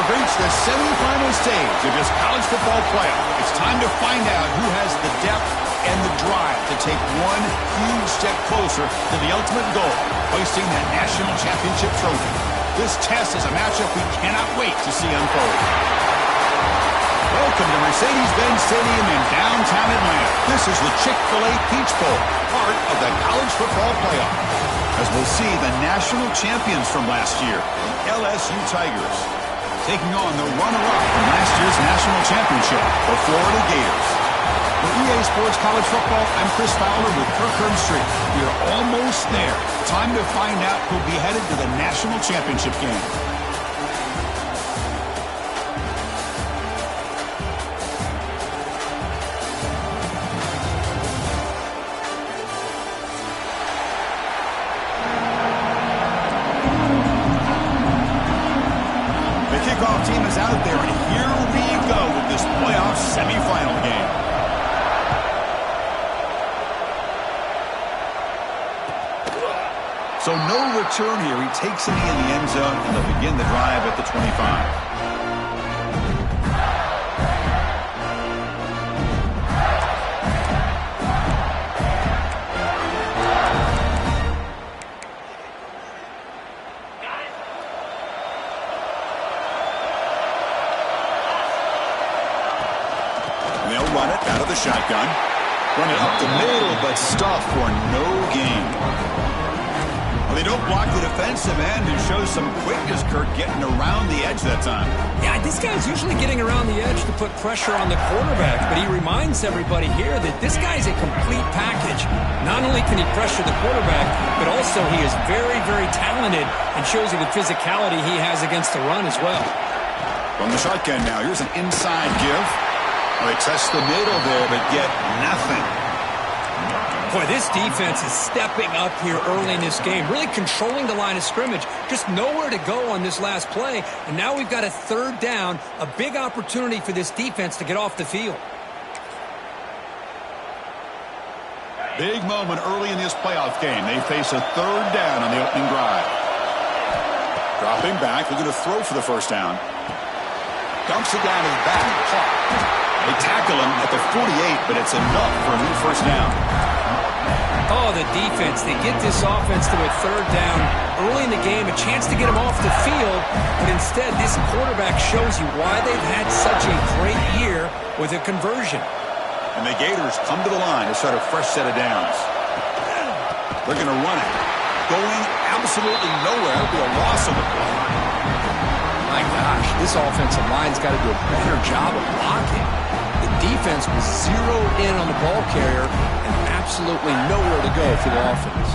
have reached the semifinal stage of this college football playoff. It's time to find out who has the depth and the drive to take one huge step closer to the ultimate goal, hoisting that national championship trophy. This test is a matchup we cannot wait to see unfold. Welcome to Mercedes-Benz Stadium in downtown Atlanta. This is the FLA Peach Bowl, part of the college football playoff. As we'll see the national champions from last year, the LSU Tigers, taking on the runner-up from last year's national championship, the Florida Gators. For EA Sports College Football, I'm Chris Fowler with Kirk Herbstreit. We're almost there. Time to find out who'll be headed to the national championship game. The kickoff team is out there, and here we go with this playoff semifinal game. So no return here. He takes a knee in the end zone, and they'll begin the drive at the 25. And they'll run it out of the shotgun. Run it up the middle, but stuffed for no gain. They don't block the defensive end and show some quickness, Kurt, getting around the edge that time. Yeah, this guy's usually getting around the edge to put pressure on the quarterback, but he reminds everybody here that this guy's a complete package. Not only can he pressure the quarterback, but also he is very, very talented and shows you the physicality he has against the run as well. From the shotgun now, here's an inside give. Well, they test the middle there, but get nothing. Boy, this defense is stepping up here early in this game, really controlling the line of scrimmage. Just nowhere to go on this last play, and now we've got a third down, a big opportunity for this defense to get off the field. Big moment early in this playoff game. They face a third down on the opening drive. Dropping back, looking to throw for the first down. Dumps it down to the back. They tackle him at the 48, but it's enough for a new first down. Oh, the defense. They get this offense to a third down early in the game, a chance to get him off the field, but instead this quarterback shows you why they've had such a great year with a conversion. And the Gators come to the line to start a fresh set of downs. They're going to run it. Going absolutely nowhere. It'll be a loss of the play. My gosh, this offensive line's got to do a better job of blocking. The defense was zeroed in on the ball carrier and absolutely nowhere to go for the offense.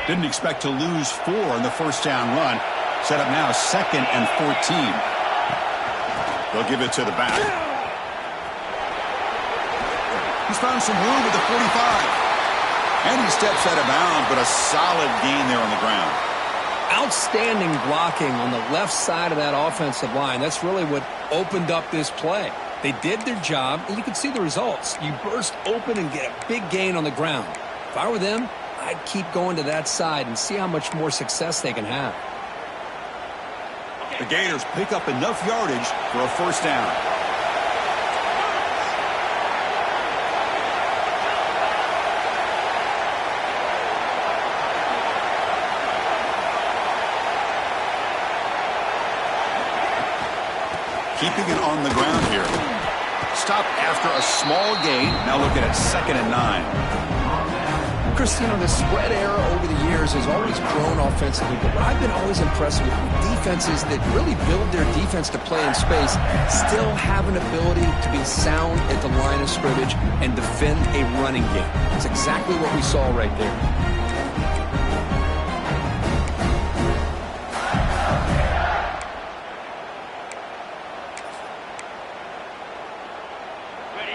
Didn't expect to lose 4 in the first down run. Set up now 2nd and 14. They'll give it to the back. He's found some room at the 45. And he steps out of bounds, but a solid gain there on the ground. Outstanding blocking on the left side of that offensive line. That's really what opened up this play. They did their job, and you can see the results. You burst open and get a big gain on the ground. If I were them, I'd keep going to that side and see how much more success they can have. The Gators pick up enough yardage for a first down. Keeping it on the ground here. Stopped after a small gain. Now looking at 2nd and 9. Chris, you know, the spread era over the years has always grown offensively, but what I've been always impressed with defenses that really build their defense to play in space still have an ability to be sound at the line of scrimmage and defend a running game. That's exactly what we saw right there.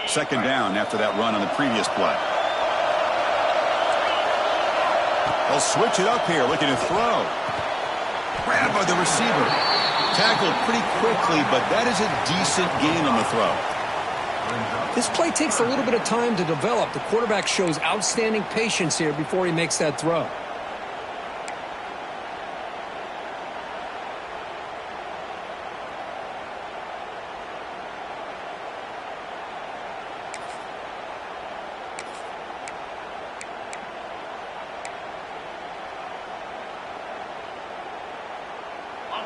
Second down after that run on the previous play. They'll switch it up here, looking to throw. Grabbed by the receiver. Tackled pretty quickly, but that is a decent gain on the throw. This play takes a little bit of time to develop. The quarterback shows outstanding patience here before he makes that throw.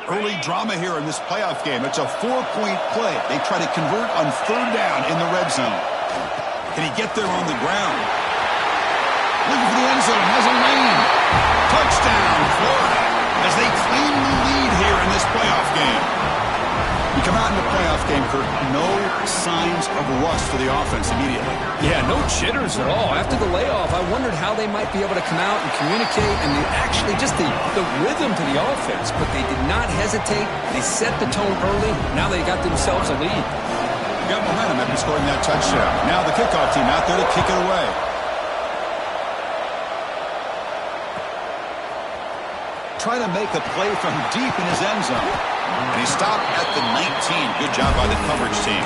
Early drama here in this playoff game. It's a 4-point play. They try to convert on 3rd down in the red zone. Can he get there on the ground? Looking for the end zone. Has a lane. Touchdown, Florida, as they claim the lead here in this playoff game. We come out in the playoff game, Kirk, no signs of rust for the offense immediately. Yeah, no jitters at all. After the layoff, I wondered how they might be able to come out and communicate and actually just the rhythm to the offense. But they did not hesitate. They set the tone early. Now they got themselves a lead. You got momentum after scoring that touchdown. Now the kickoff team out there to kick it away. Trying to make a play from deep in his end zone. And he stopped at the 19. Good job by the coverage team.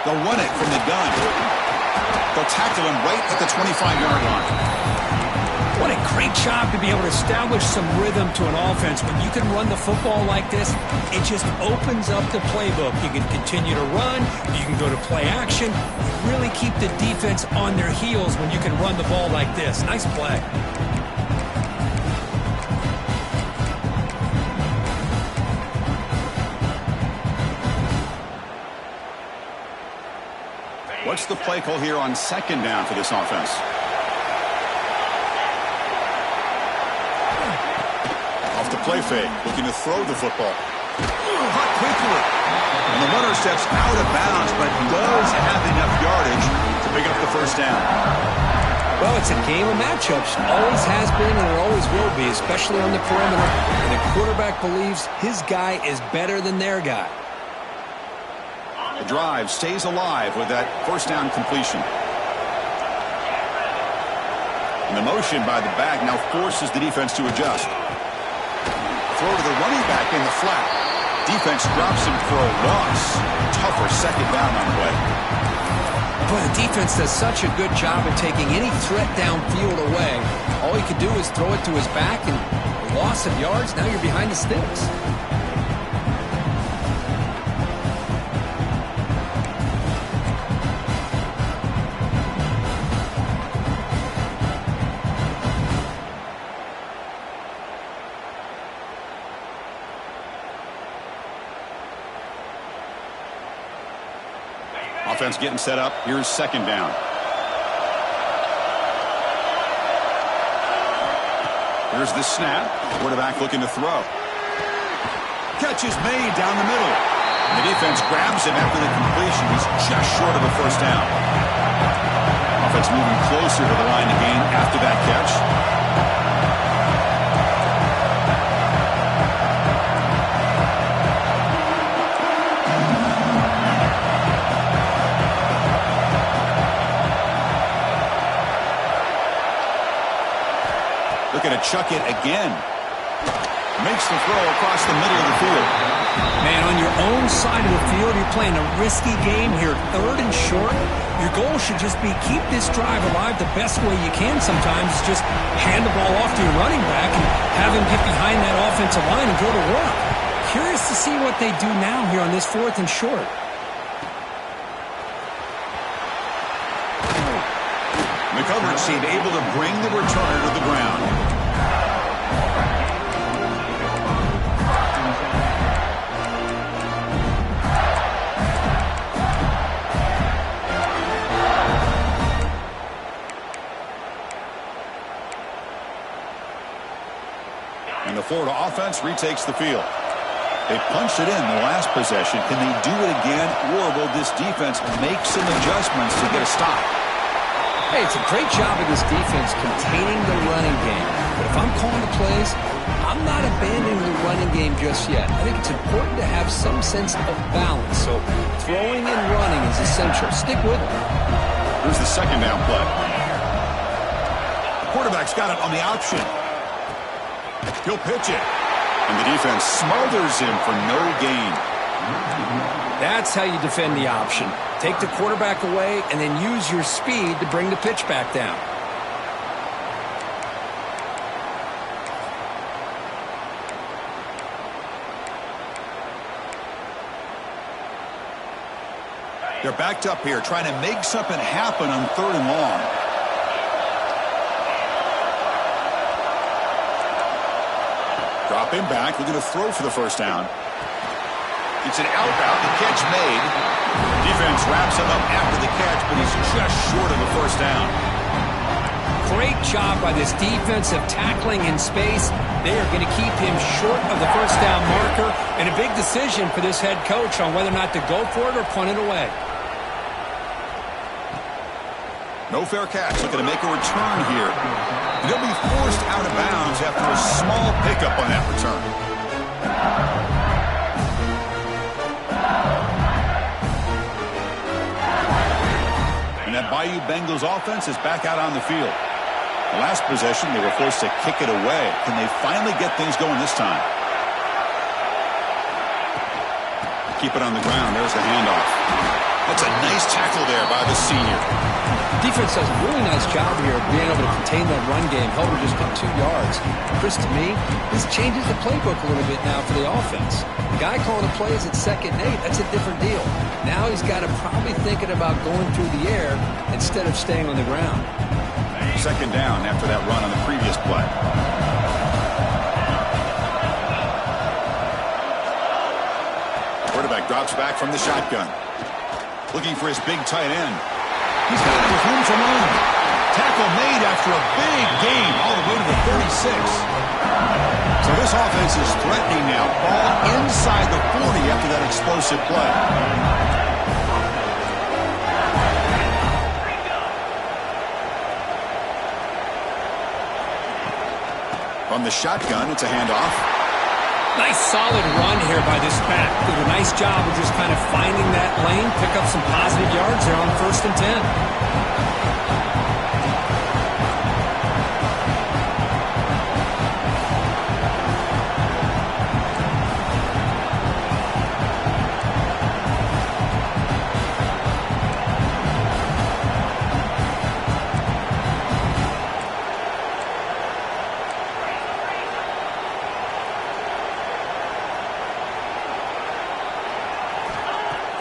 They'll run it from the gun. They'll tackle him right at the 25-yard line. What a great job to be able to establish some rhythm to an offense. When you can run the football like this, it just opens up the playbook. You can continue to run. You can go to play action. You really keep the defense on their heels when you can run the ball like this. Nice play. What's the play call here on 2nd down for this offense? Off the play fake, looking to throw the football. Caught quickly. And the runner steps out of bounds, but does have enough yardage to pick up the 1st down. Well, it's a game of matchups. Always has been and it always will be, especially on the perimeter. And the quarterback believes his guy is better than their guy. The drive stays alive with that 1st down completion. And the motion by the back now forces the defense to adjust. Throw to the running back in the flat. Defense drops him for a loss. Tougher 2nd down on the way. Boy, the defense does such a good job of taking any threat downfield away. All he could do is throw it to his back, and a loss of yards, now you're behind the sticks. Offense getting set up. Here's 2nd down. Here's the snap. Quarterback looking to throw. Catch is made down the middle. And the defense grabs him after the completion. He's just short of a 1st down. Offense moving closer to the line of gain after that catch. Going to chuck it again. Makes the throw across the middle of the field. Man, on your own side of the field, you're playing a risky game here. 3rd and short. Your goal should just be keep this drive alive the best way you can sometimes. Just hand the ball off to your running back and have him get behind that offensive line and go to work. Curious to see what they do now here on this 4th and short. The coverage team able to bring the returner to the ground. And the Florida offense retakes the field. They punched it in the last possession. Can they do it again, or will this defense make some adjustments to get a stop? Hey, it's a great job of this defense containing the running game. But if I'm calling the plays, I'm not abandoning the running game just yet. I think it's important to have some sense of balance. So throwing and running is essential. Stick with it. Here's the second down play. The quarterback's got it on the option. He'll pitch it. And the defense smothers him for no gain. That's how you defend the option. Take the quarterback away and then use your speed to bring the pitch back down. They're backed up here trying to make something happen on 3rd and long. Drop him back. They're going to throw for the first down. It's an out route. The catch made. Defense wraps him up after the catch, but he's just short of a first down. Great job by this defensive tackling in space. They are going to keep him short of the first down marker, and a big decision for this head coach on whether or not to go for it or punt it away. No fair catch. Looking to make a return here. They'll be forced out of bounds after a small pickup on that return. And that Bayou Bengals offense is back out on the field. The last possession, they were forced to kick it away. Can they finally get things going this time? Keep it on the ground. There's the handoff. That's a nice tackle there by the senior. Defense does a really nice job here of being able to contain that run game. Held her just got 2 yards. Chris, to me, this changes the playbook a little bit now for the offense. The guy calling the plays at 2nd and 8, that's a different deal. Now he's got to probably thinking about going through the air instead of staying on the ground. 2nd down after that run on the previous play. Quarterback drops back from the shotgun. Looking for his big tight end. He's got it with room to run. Tackle made after a big gain all the way to the 36. So this offense is threatening now. Ball inside the 40 after that explosive play. From the shotgun, it's a handoff. Nice solid run here by this back. Did a nice job of just kind of finding that lane, pick up some positive yards there on 1st and 10.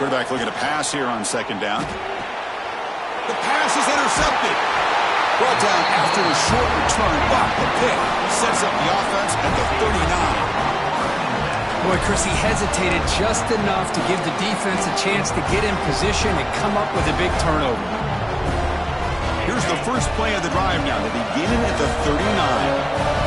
Quarterback looking to pass here on 2nd down. The pass is intercepted. Brought down after a short return, but the pick sets up the offense at the 39. Boy, Chris, he hesitated just enough to give the defense a chance to get in position and come up with a big turnover. Here's the first play of the drive now. They begin at the 39.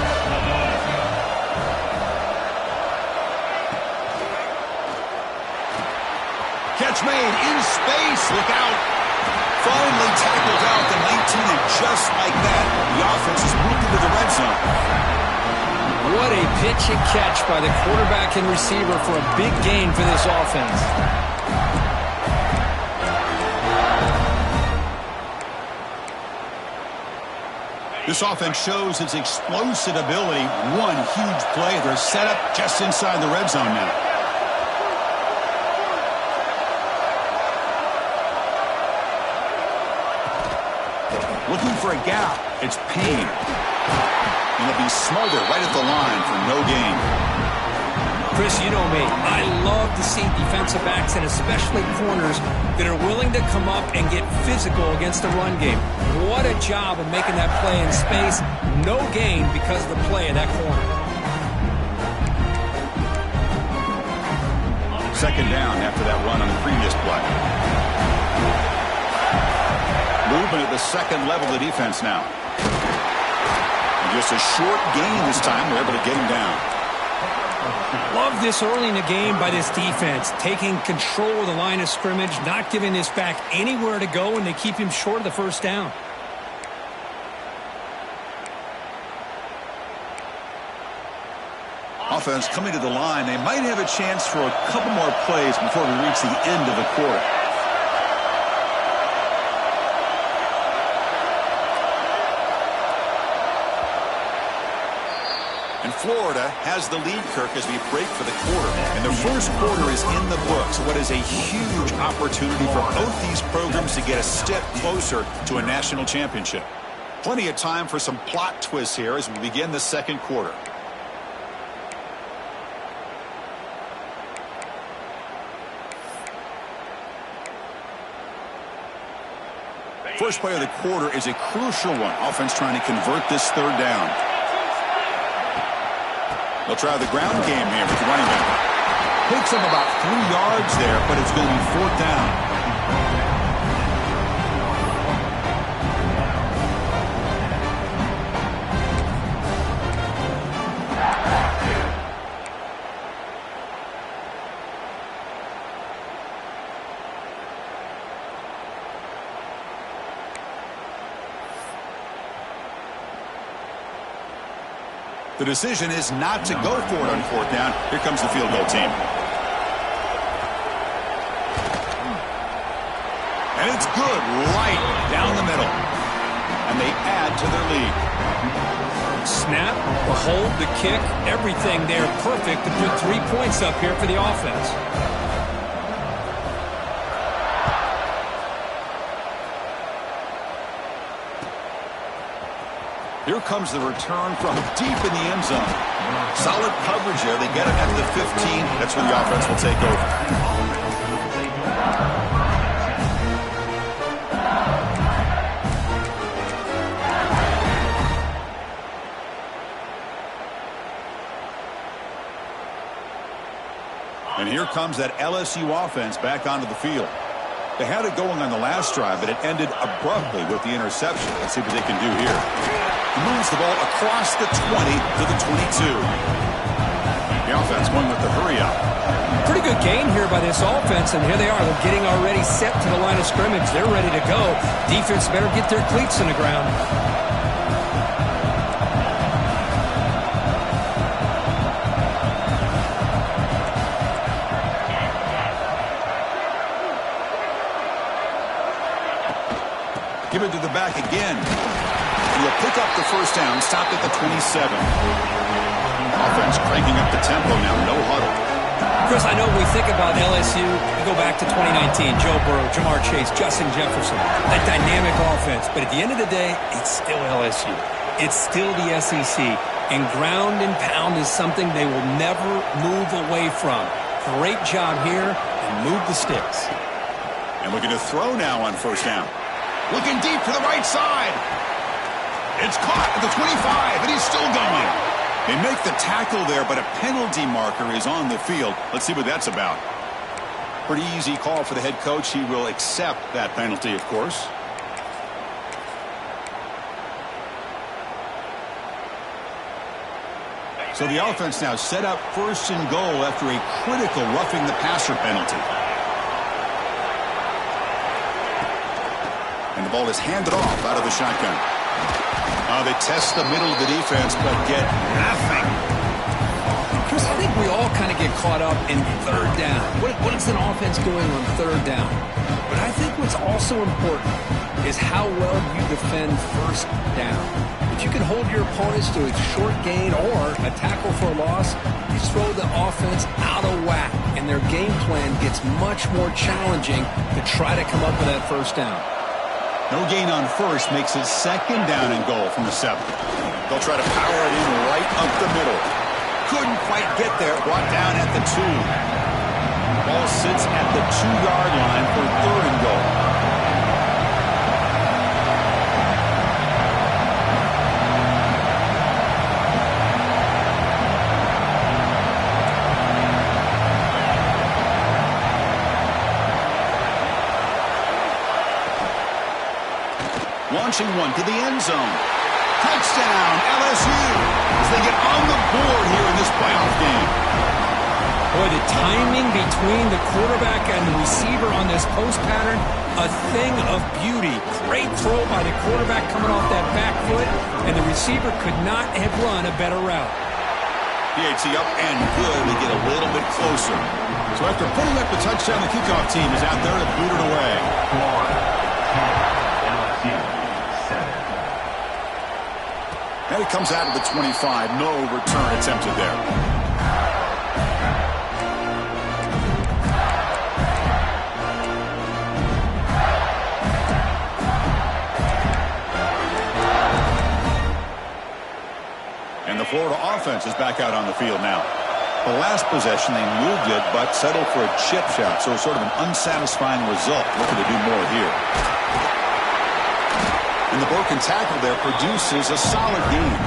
Catch made in space. Look out. Finally tackled out the 19, and just like that, the offense has moved into the red zone. What a pitch and catch by the quarterback and receiver for a big gain for this offense. This offense shows its explosive ability. One huge play. They're set up just inside the red zone now. Looking for a gap. It's Payne. And it'll be smothered right at the line for no gain. Chris, you know me. I love to see defensive backs and especially corners that are willing to come up and get physical against the run game. What a job of making that play in space. No gain because of the play of that corner. 2nd down after that run on the previous play. Movement at the 2nd level of the defense now. And just a short gain this time. They're able to get him down. Love this early in the game by this defense, taking control of the line of scrimmage, not giving this back anywhere to go, and they keep him short of the first down. Offense coming to the line. They might have a chance for a couple more plays before we reach the end of the quarter. And Florida has the lead, Kirk, as we break for the quarter. And the first quarter is in the books. What is a huge opportunity for both these programs to get a step closer to a national championship. Plenty of time for some plot twists here as we begin the second quarter. First play of the quarter is a crucial one. Offense trying to convert this third down. They'll try the ground game here with the running back. Picks up about 3 yards there, but it's going to be fourth down. The decision is not to go for it on fourth down. Here comes the field goal team. And it's good right down the middle. And they add to their lead. Snap, the hold, the kick, everything there perfect to put 3 points up here for the offense. Here comes the return from deep in the end zone. Solid coverage there. They get it at the 15. That's where the offense will take over. And here comes that LSU offense back onto the field. They had it going on the last drive, but it ended abruptly with the interception. Let's see what they can do here. He moves the ball across the 20 to the 22. The offense going with the hurry up. Pretty good gain here by this offense, and here they are. They're getting already set to the line of scrimmage. They're ready to go. Defense better get their cleats in the ground. Give it to the back again. And he'll pick up the first down, stopped at the 27. Offense cranking up the tempo now, no huddle. Chris, I know when we think about LSU, we go back to 2019, Joe Burrow, Jamar Chase, Justin Jefferson, that dynamic offense. But at the end of the day, it's still LSU. It's still the SEC. And ground and pound is something they will never move away from. Great job here, and move the sticks. And looking to throw now on first down. Looking deep to the right side. It's caught at the 25, and he's still going. They make the tackle there, but a penalty marker is on the field. Let's see what that's about. Pretty easy call for the head coach. He will accept that penalty, of course. So the offense now set up first and goal after a critical roughing the passer penalty. And the ball is handed off out of the shotgun. They test the middle of the defense, but get nothing. Chris, I think we all kind of get caught up in third down. What is an offense doing on third down? But I think what's also important is how well you defend first down. If you can hold your opponents to a short gain or a tackle for a loss, you throw the offense out of whack, and their game plan gets much more challenging to try to come up with that first down. No gain on first makes it second down and goal from the 7. They'll try to power it in right up the middle. Couldn't quite get there. Brought down at the 2. Ball sits at the 2-yard line for third and goal. Launching one to the end zone. Touchdown, LSU. as they get on the board here in this playoff game. Boy, the timing between the quarterback and the receiver on this post pattern, a thing of beauty. Great throw by the quarterback coming off that back foot, and the receiver could not have run a better route. PAT up and good. They get a little bit closer. So after putting up the touchdown, the kickoff team is out there to boot it away. And it comes out of the 25. No return attempted there. And the Florida offense is back out on the field now. The last possession, they moved it, but settled for a chip shot, so sort of an unsatisfying result. Looking to do more here. And the broken tackle there produces a solid gain.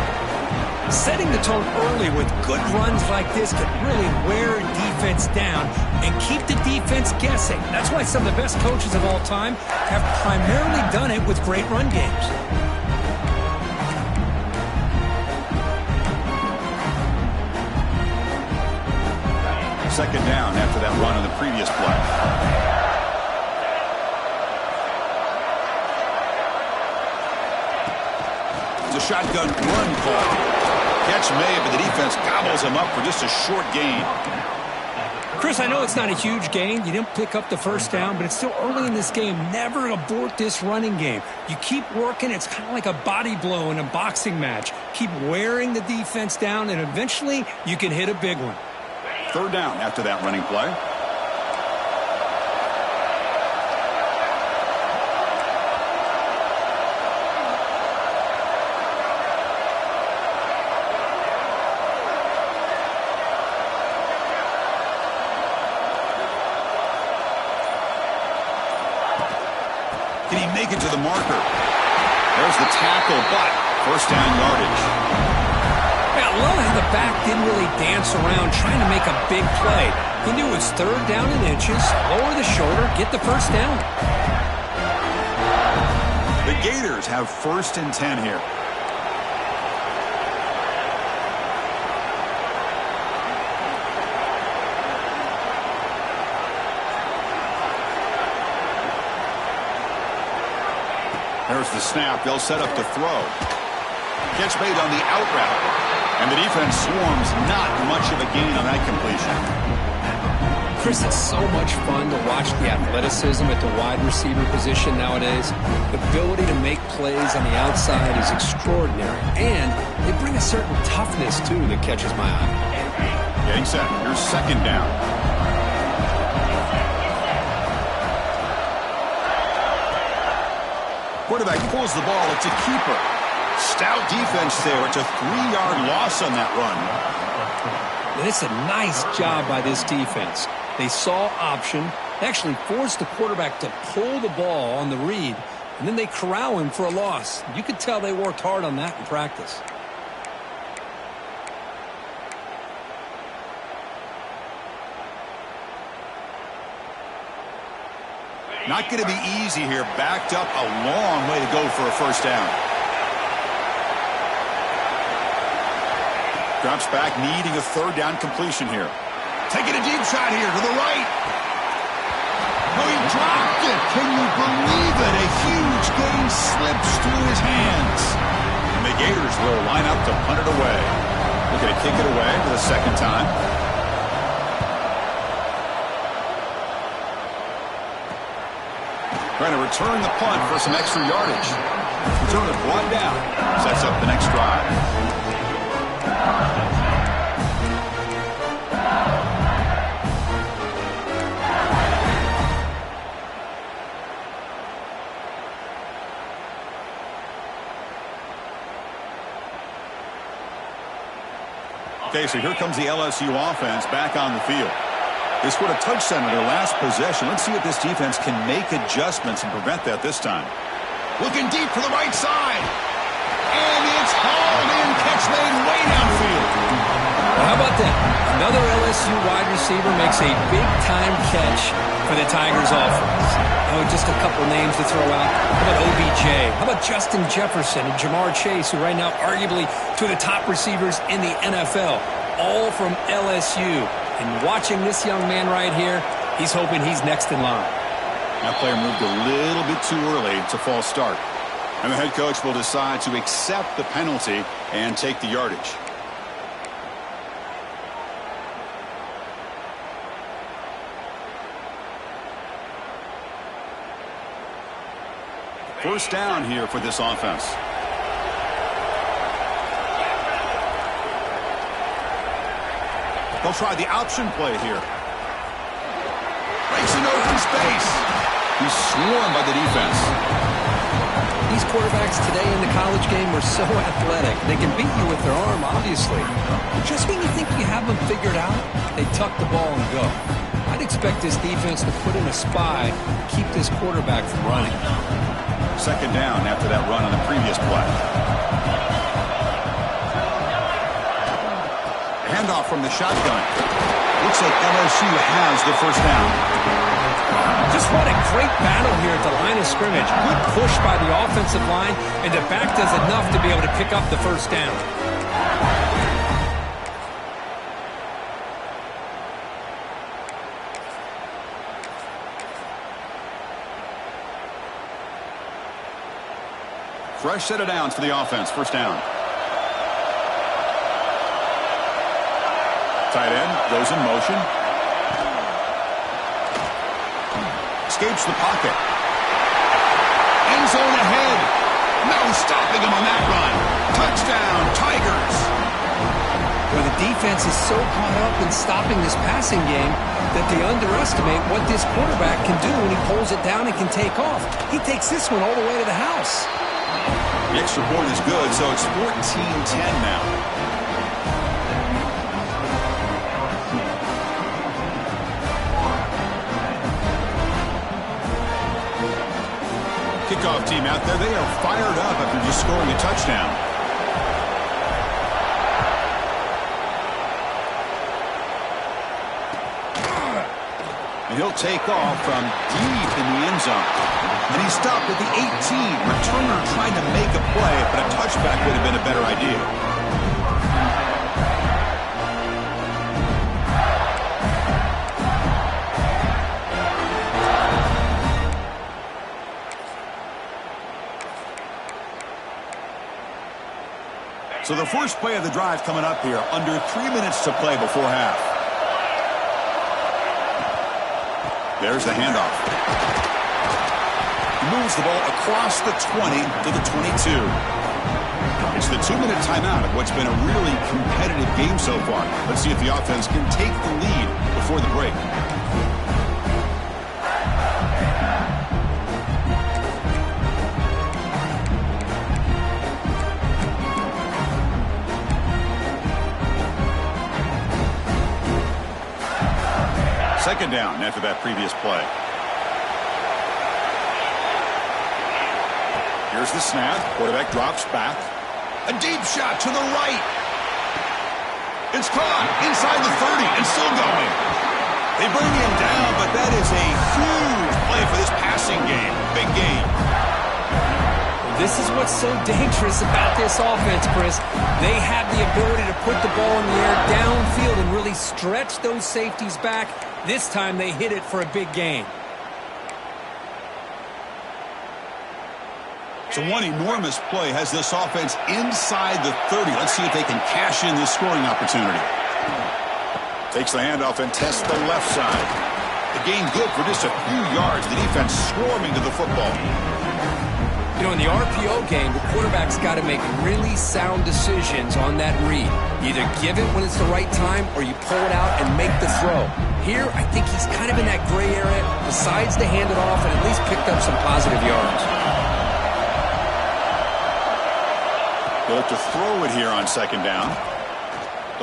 Setting the tone early with good runs like this can really wear a defense down and keep the defense guessing. That's why some of the best coaches of all time have primarily done it with great run games. Second down after that run on the previous play. It's a shotgun run call. Catch made, but the defense gobbles him up for just a short gain. Chris, I know it's not a huge gain. You didn't pick up the first down, but it's still early in this game. Never abort this running game. You keep working. It's kind of like a body blow in a boxing match. Keep wearing the defense down, and eventually you can hit a big one. Third down after that running play. Can he make it to the marker? There's the tackle, but first down yardage. I love how the back didn't really dance around trying to make a big play. He knew it was third down in inches, lower the shoulder, get the first down. The Gators have first and 10 here. There's the snap. They'll set up to throw. Catch made on the out route. And the defense swarms, not much of a gain on that completion. Chris, it's so much fun to watch the athleticism at the wide receiver position nowadays. The ability to make plays on the outside is extraordinary. And they bring a certain toughness, too, that catches my eye. Getting set. Here's second down. Quarterback pulls the ball. It's a keeper. Stout defense there. It's a 3-yard loss on that run. And it's a nice job by this defense. They saw option, actually forced the quarterback to pull the ball on the read, and then they corral him for a loss. You could tell they worked hard on that in practice. Not going to be easy here. Backed up a long way to go for a first down. Drops back, needing a third down completion here. Taking a deep shot here to the right. Oh, he dropped it. Can you believe it? A huge gain slips through his hands. And the Gators will line up to punt it away. Looking to kick it away for the second time. Trying to return the punt for some extra yardage. Return it brought down. Sets up the next drive. Okay, so here comes the LSU offense back on the field. They scored a touchdown in their last possession. Let's see if this defense can make adjustments and prevent that this time. Looking deep for the right side. And it's hauled in, catch made way downfield. Well, how about that? A Another LSU wide receiver makes a big-time catch for the Tigers offense. Oh, just a couple names to throw out. How about OBJ? How about Justin Jefferson and Jamar Chase, who right now arguably two of the top receivers in the NFL, all from LSU. And watching this young man right here, he's hoping he's next in line. That player moved a little bit too early. It's a false start. And the head coach will decide to accept the penalty and take the yardage. First down here for this offense. They'll try the option play here. Breaks an open space. He's swarmed by the defense. These quarterbacks today in the college game are so athletic. They can beat you with their arm, obviously. Just when you think you have them figured out, they tuck the ball and go. I'd expect this defense to put in a spy, keep this quarterback from running. Second down after that run on the previous play. Handoff from the shotgun. Looks like LSU has the first down. Just what a great battle here at the line of scrimmage. Good push by the offensive line, and the back does enough to be able to pick up the first down. Fresh set of downs for the offense. First down. Tight end goes in motion. Escapes the pocket. End zone ahead. No stopping him on that run. Touchdown, Tigers. Well, the defense is so caught up in stopping this passing game that they underestimate what this quarterback can do when he pulls it down and can take off. He takes this one all the way to the house. The extra point is good, so it's 14-10 now. Kickoff team out there, they are fired up after just scoring a touchdown. And he'll take off from deep in the end zone. And he stopped at the 18. Returner trying to make a play, but a touchback would have been a better idea. So the first play of the drive coming up here, under 3 minutes to play before half. There's the handoff. He moves the ball across the 20 to the 22. It's the 2-minute timeout of what's been a really competitive game so far. Let's see if the offense can take the lead before the break. Second down after that previous play. Here's the snap. Quarterback drops back. A deep shot to the right. It's caught inside the 30 and still going. They bring him down, but that is a huge play for this passing game. Big game. This is what's so dangerous about this offense, Chris. They have the ability to put the ball in the air downfield and really stretch those safeties back. This time they hit it for a big gain. So one enormous play has this offense inside the 30. Let's see if they can cash in this scoring opportunity. Takes the handoff and tests the left side. The gain good for just a few yards. The defense swarming to the football. You know, in the RPO game, the quarterback's got to make really sound decisions on that read. You either give it when it's the right time or you pull it out and make the throw. Here, I think he's kind of in that gray area, decides to hand it off and at least picked up some positive yards. They look to throw it here on second down.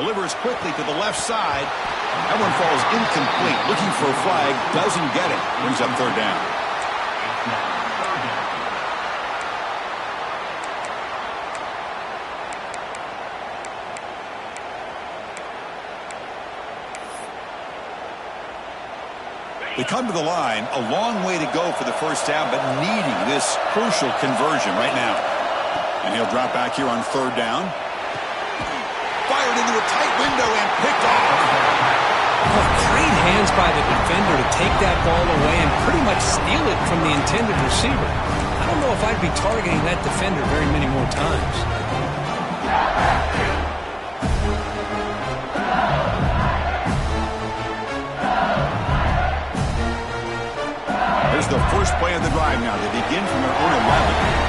Delivers quickly to the left side. That one falls incomplete. Looking for a flag. Doesn't get it. Brings up third down. They come to the line, a long way to go for the first down, but needing this crucial conversion right now. And he'll drop back here on third down. Fired into a tight window and picked off. Well, great hands by the defender to take that ball away and pretty much steal it from the intended receiver. I don't know if I'd be targeting that defender very many more times. Here's the first play of the drive now. They begin from their own 11.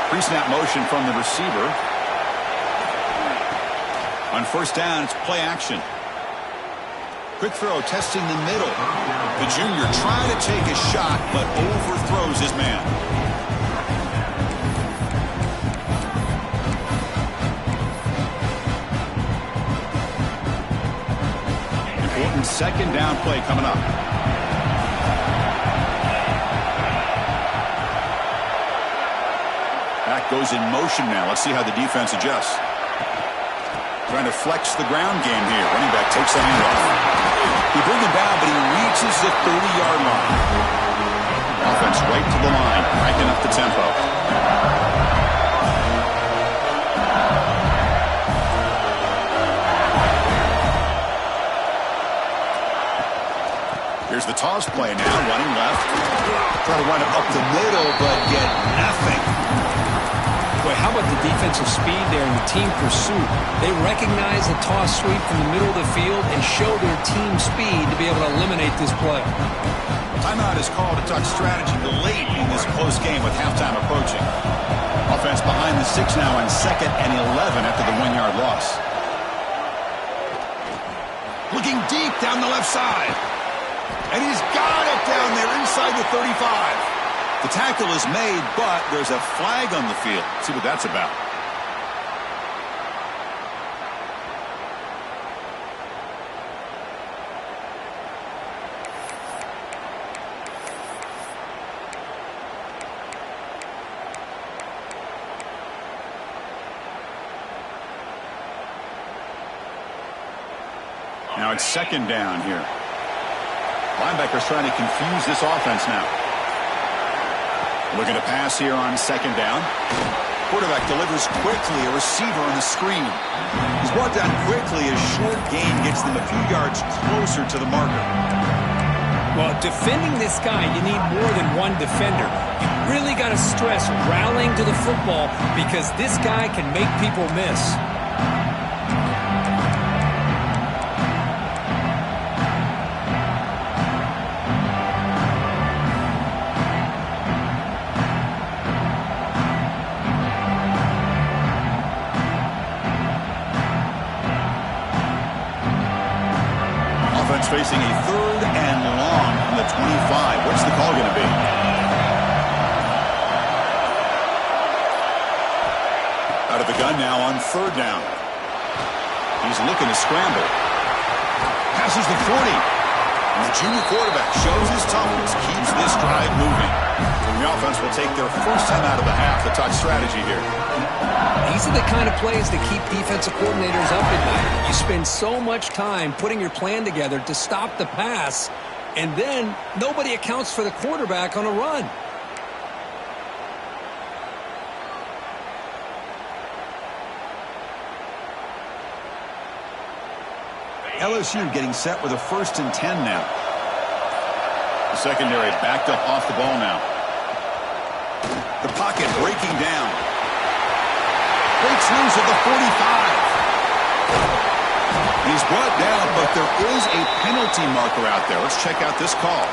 Pre-snap motion from the receiver. On first down, it's play action. Quick throw testing the middle. The junior trying to take a shot, but overthrows his man. Important second down play coming up. Back goes in motion now. Let's see how the defense adjusts. Trying to flex the ground game here. Running back takes the handoff. He brings him down, but he reaches the 30-yard line. Offense right to the line, cranking up the tempo. Here's the toss play now, running left. Try to run it up the middle, but get nothing. Boy, how about the defensive speed there in the team pursuit? They recognize the toss sweep from the middle of the field and show their team speed to be able to eliminate this play. Timeout is called to talk strategy late in this close game with halftime approaching. Offense behind the 6 now on 2nd and 11 after the 1-yard loss. Looking deep down the left side. And he's got it down there inside the 35. The tackle is made, but there's a flag on the field. Let's see what that's about. Now it's second down here. Linebackers trying to confuse this offense now. Looking to pass here on second down. Quarterback delivers quickly, a receiver on the screen. He's brought down quickly. A short gain gets them a few yards closer to the marker. Well, defending this guy, you need more than one defender. You really got to stress rallying to the football because this guy can make people miss. Facing a 3rd and long from the 25. What's the call going to be? Out of the gun now on 3rd down. He's looking to scramble. Passes the 40. And the junior quarterback shows his toughness, keeps this drive moving. And the offense will take their first time out of the half to talk strategy here. These are the kind of plays that keep defensive coordinators up at night. You spend so much time putting your plan together to stop the pass, and then nobody accounts for the quarterback on a run. LSU getting set with a 1st and 10 now. The secondary backed up off the ball now. The pocket breaking down. Breaks loose at the 45. He's brought down, but there is a penalty marker out there. Let's check out this call.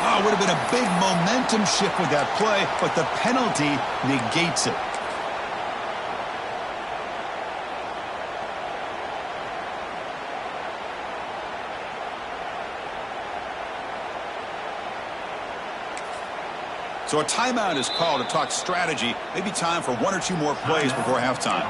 Oh, it would have been a big momentum shift with that play, but the penalty negates it. So a timeout is called to talk strategy. Maybe time for 1 or 2 more plays before halftime.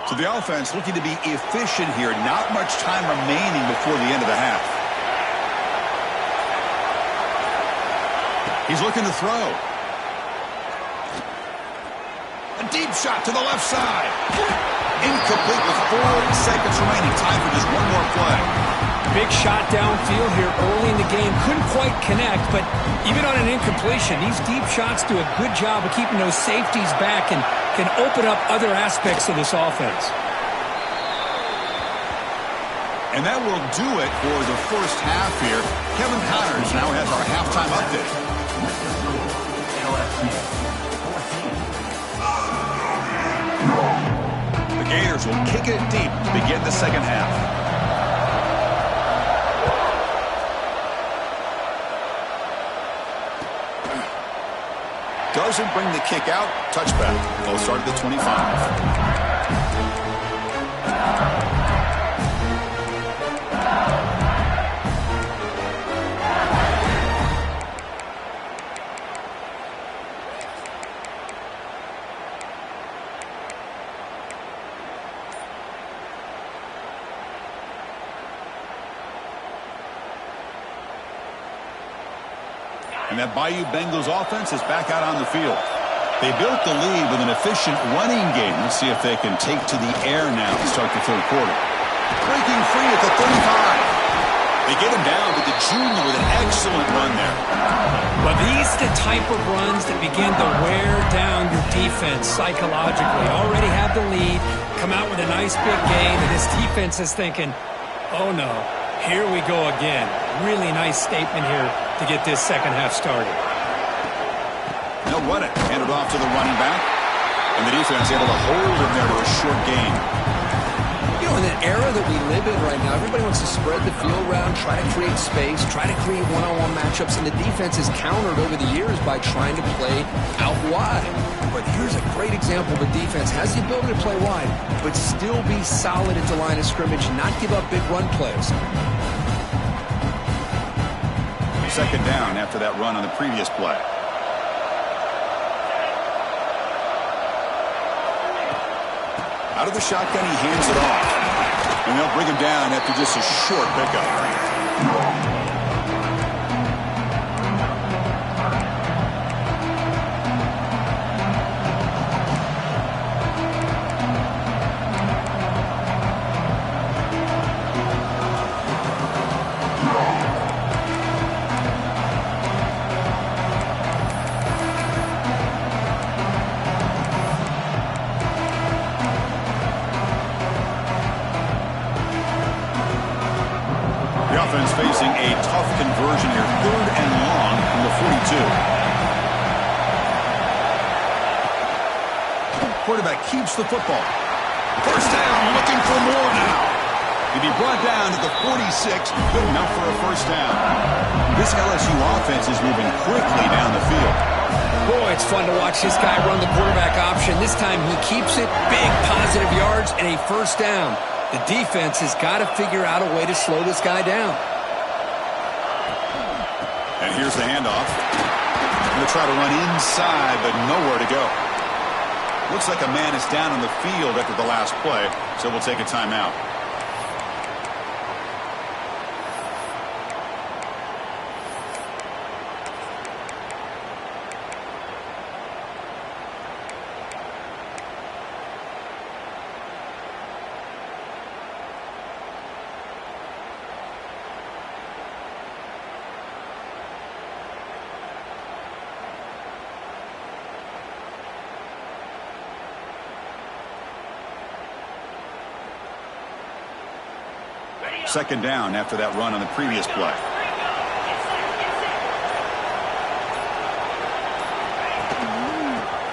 So So the offense looking to be efficient here. Not much time remaining before the end of the half. He's looking to throw. A deep shot to the left side. Incomplete with 4 seconds remaining. Time for just one more play. Big shot downfield here early in the game. Couldn't quite connect, but even on an incompletion, these deep shots do a good job of keeping those safeties back and can open up other aspects of this offense. And that will do it for the first half here. Kevin Connors now has our halftime update. The Gators will kick it deep to begin the second half. Doesn't bring the kick out. Touchback. They'll start at the 25. And that Bayou Bengals offense is back out on the field. They built the lead with an efficient running game. Let's see if they can take to the air now to start the third quarter. Breaking free at the 35. They get him down with the junior with an excellent run there. Well, these are the type of runs that begin to wear down your defense psychologically. Already have the lead, come out with a nice big gain, and this defense is thinking, oh no, here we go again. Really nice statement here to get this second half started. They'll run it. Hand it off to the running back. And the defense able to hold him there to a short gain. You know, in the era that we live in right now, everybody wants to spread the field around, try to create space, try to create one-on-one matchups, and the defense is countered over the years by trying to play out wide. But here's a great example of a defense has the ability to play wide, but still be solid at the line of scrimmage, not give up big run plays. Second down after that run on the previous play. Out of the shotgun, he hands it off. And they'll bring him down after just a short pickup. Facing a tough conversion here. 3rd and long from the 42. Quarterback keeps the football. First down, looking for more now. He'll be brought down to the 46. Good enough for a first down. This LSU offense is moving quickly down the field. Boy, it's fun to watch this guy run the quarterback option. This time he keeps it. Big positive yards and a first down. The defense has got to figure out a way to slow this guy down. And here's the handoff. Going to try to run inside, but nowhere to go. Looks like a man is down on the field after the last play, so we'll take a timeout. Second down after that run on the previous play.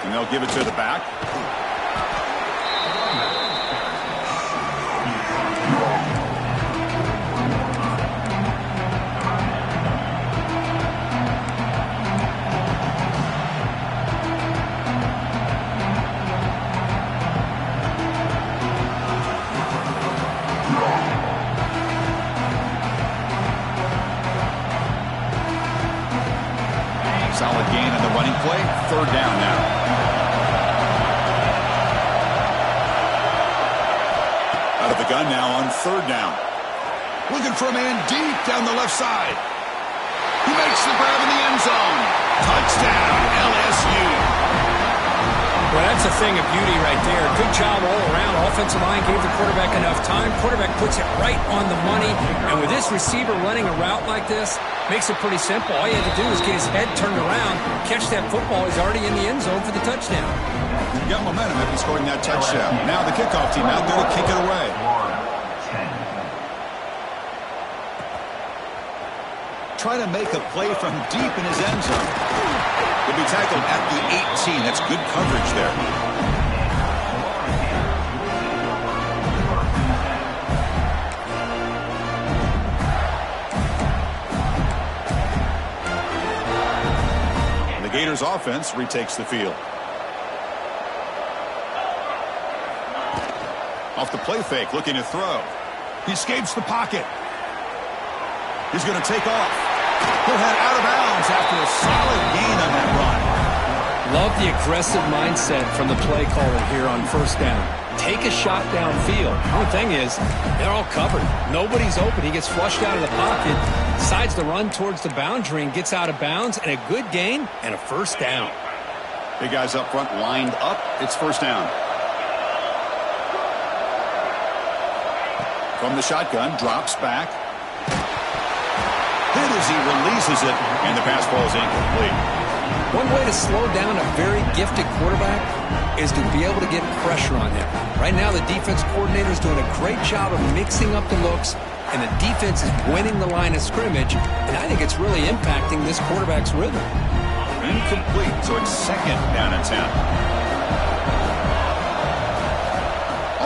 And they'll give it to the back. Solid gain on the running play. 3rd down now. the gun now on third down. Looking for a man deep down the left side. He makes the grab in the end zone. Touchdown, LSU. Well, that's a thing of beauty right there. Good job all around. Offensive line gave the quarterback enough time. Quarterback puts it right on the money. And with this receiver running a route like this, makes it pretty simple. All you have to do is get his head turned around, catch that football. He's already in the end zone for the touchdown. He got momentum after scoring that touchdown. Now the kickoff team out there to kick it away. Try to make a play from deep in his end zone. He'll be tackled at the 18. That's good coverage there. The Gators offense retakes the field. Off the play fake, looking to throw. He escapes the pocket. He's going to take off. He'll head out of bounds after a solid gain on that run. Love the aggressive mindset from the play caller here on first down. Take a shot downfield. The only thing is, they're all covered. Nobody's open. He gets flushed out of the pocket, decides to run towards the boundary and gets out of bounds, and a good gain and a first down. Big guys up front lined up. It's first down. From the shotgun, drops back. Hit as he releases it, and the pass ball is incomplete. One way to slow down a very gifted quarterback is to be able to get pressure on him. Right now, the defense coordinator is doing a great job of mixing up the looks, and the defense is winning the line of scrimmage, and I think it's really impacting this quarterback's rhythm. Incomplete, so it's second down and 10.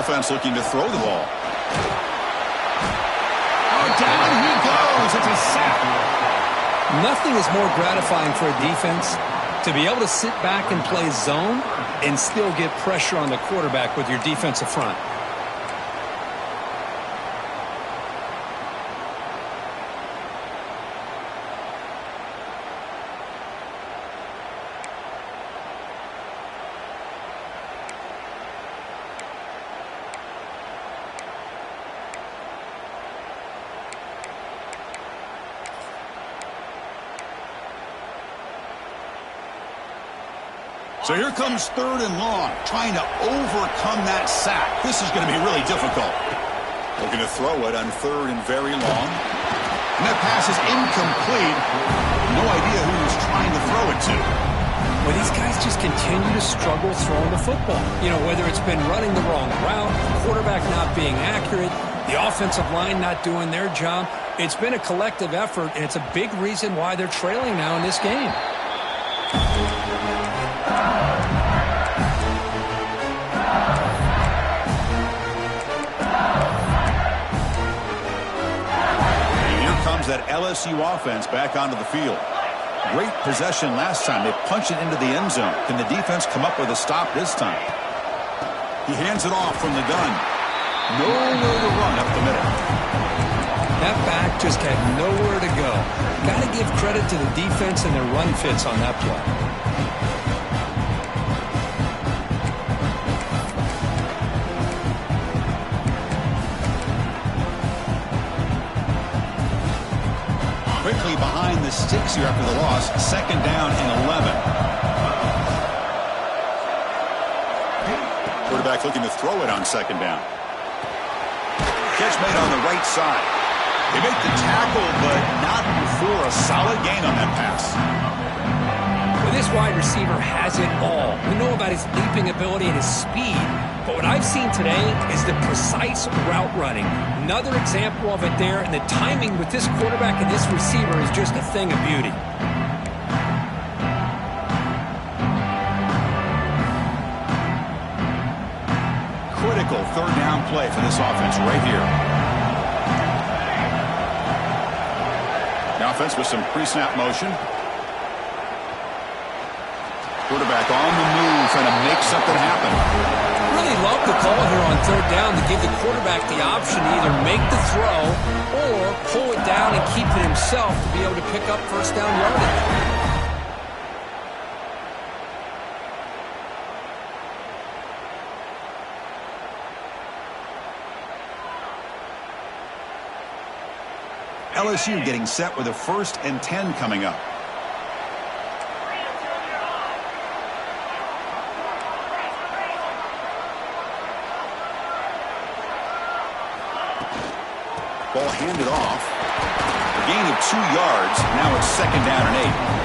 Offense looking to throw the ball. Down he goes. It's a sack. Nothing is more gratifying for a defense to be able to sit back and play zone and still get pressure on the quarterback with your defensive front. So here comes third and long, trying to overcome that sack. This is going to be really difficult. Looking to throw it on third and very long. And that pass is incomplete. No idea who he's trying to throw it to. Well, these guys just continue to struggle throwing the football. You know, whether it's been running the wrong route, the quarterback not being accurate, the offensive line not doing their job. It's been a collective effort, and it's a big reason why they're trailing now in this game. That LSU offense back onto the field. Great possession last time. They punch it into the end zone. Can the defense come up with a stop this time? He hands it off from the gun. Nowhere to run up the middle. That back just had nowhere to go. Got to give credit to the defense and their run fits on that play. Quickly behind the sticks here after the loss. Second down and 11. Quarterback looking to throw it on second down. Catch made on the right side. They make the tackle, but not before a solid gain on that pass. Well, this wide receiver has it all. We know about his leaping ability and his speed, but what I've seen today is the precise route running. Another example of it there, and the timing with this quarterback and this receiver is just a thing of beauty. Critical third down play for this offense right here. The offense with some pre-snap motion. Quarterback on the move, trying to make something happen. Really love the call here on third down to give the quarterback the option to either make the throw or pull it down and keep it himself to be able to pick up first down yardage. LSU getting set with a 1st and 10 coming up. Ball handed off. A gain of 2 yards. Now it's 2nd down and 8.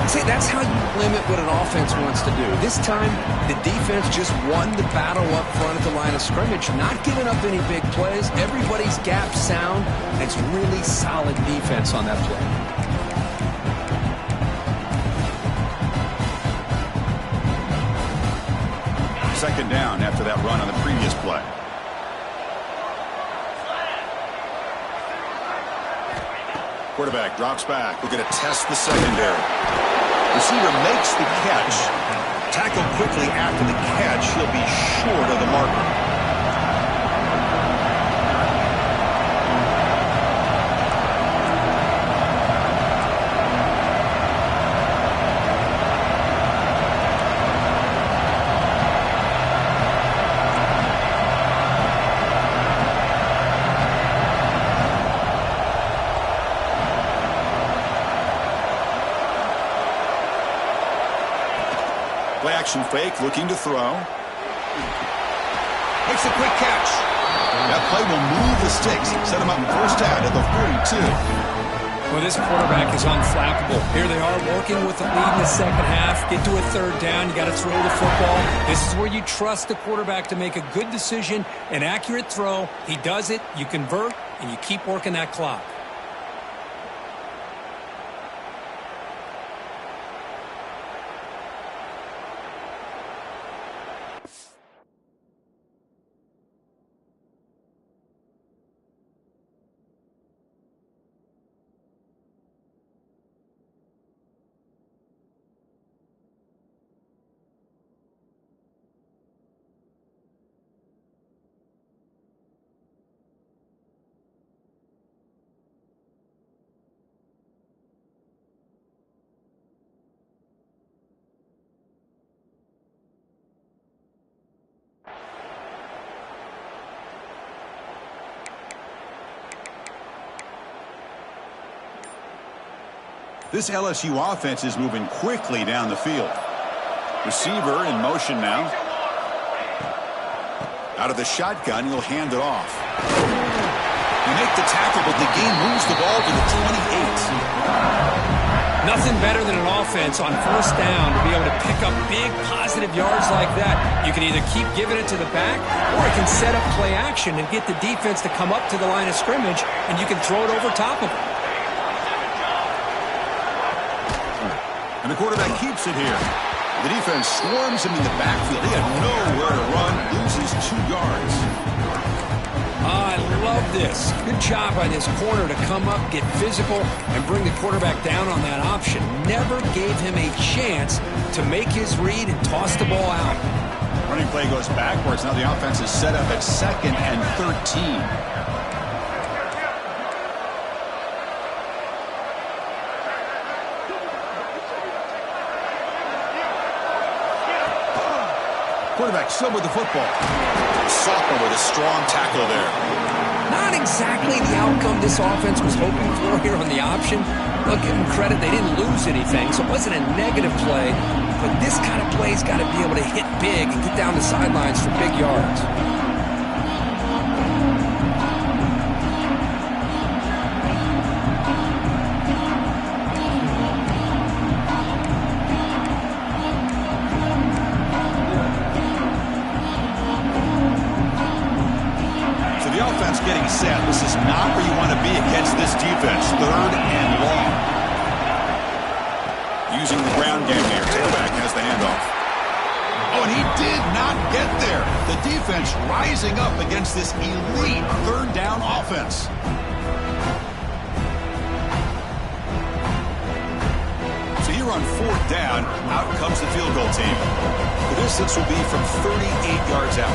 See, that's how you limit what an offense wants to do. This time, the defense just won the battle up front at the line of scrimmage, not giving up any big plays. Everybody's gap sound. It's really solid defense on that play. 2nd down after that run on the previous play. Quarterback drops back. We're going to test the secondary. Receiver makes the catch. Tackled quickly after the catch. He'll be short of the marker. Play action fake, looking to throw. Makes a quick catch. That play will move the sticks. Set him up 1st down at the 42. Well, this quarterback is unflappable. Here they are working with the lead in the 2nd half. Get to a 3rd down. You got to throw the football. This is where you trust the quarterback to make a good decision, an accurate throw. He does it, you convert, and you keep working that clock. This LSU offense is moving quickly down the field. Receiver in motion now. Out of the shotgun, he'll hand it off. You make the tackle, but the game moves the ball to the 28. Nothing better than an offense on 1st down to be able to pick up big positive yards like that. You can either keep giving it to the back, or it can set up play action and get the defense to come up to the line of scrimmage, and you can throw it over top of them. And the quarterback keeps it here. The defense swarms him in the backfield. He had nowhere to run, loses 2 yards. I love this. Good job by this corner to come up, get physical, and bring the quarterback down on that option. Never gave him a chance to make his read and toss the ball out. Running play goes backwards. Now the offense is set up at 2nd and 13. Quarterback still with the football. Sophomore with a strong tackle there. Not exactly the outcome this offense was hoping for here on the option. They'll give them credit. They didn't lose anything, so it wasn't a negative play. But this kind of play's got to be able to hit big and get down the sidelines for big yards. Getting set. This is not where you want to be against this defense. 3rd and long. Using the ground game here. Tailback has the handoff. Oh, and he did not get there. The defense rising up against this elite 3rd down offense. So here on 4th down, out comes the field goal team. The distance will be from 38 yards out.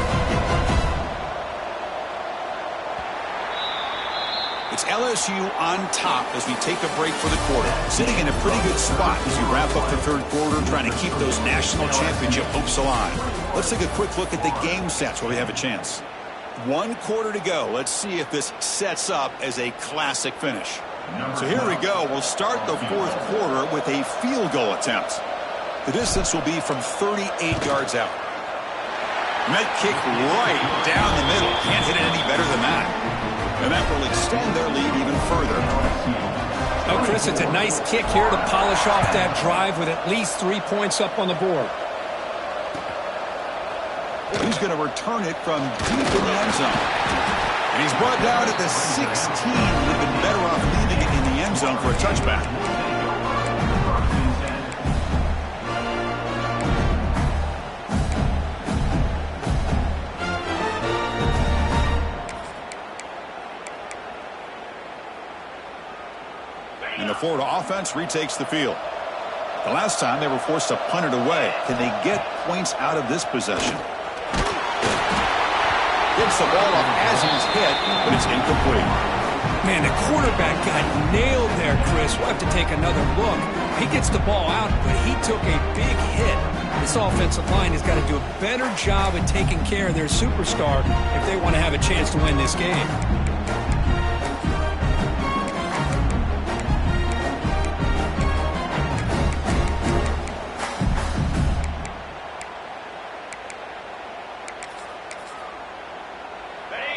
It's LSU on top as we take a break for the quarter. Sitting in a pretty good spot as we wrap up the 3rd quarter, trying to keep those national championship hopes alive. Let's take a quick look at the game stats while we have a chance. 1 quarter to go. Let's see if this sets up as a classic finish. So here we go. We'll start the 4th quarter with a field goal attempt. The distance will be from 38 yards out. And that kick right down the middle. Can't hit it any better than that. And that will extend their lead even further. Oh, Chris, it's a nice kick here to polish off that drive with at least 3 points up on the board. He's going to return it from deep in the end zone. And he's brought down at the 16. Would have been better off leaving it in the end zone for a touchback. And the Florida offense retakes the field. The last time they were forced to punt it away. Can they get points out of this possession? Gets the ball up as he's hit, but it's incomplete. Man, the quarterback got nailed there, Chris. We'll have to take another look. He gets the ball out, but he took a big hit. This offensive line has got to do a better job at taking care of their superstar if they want to have a chance to win this game.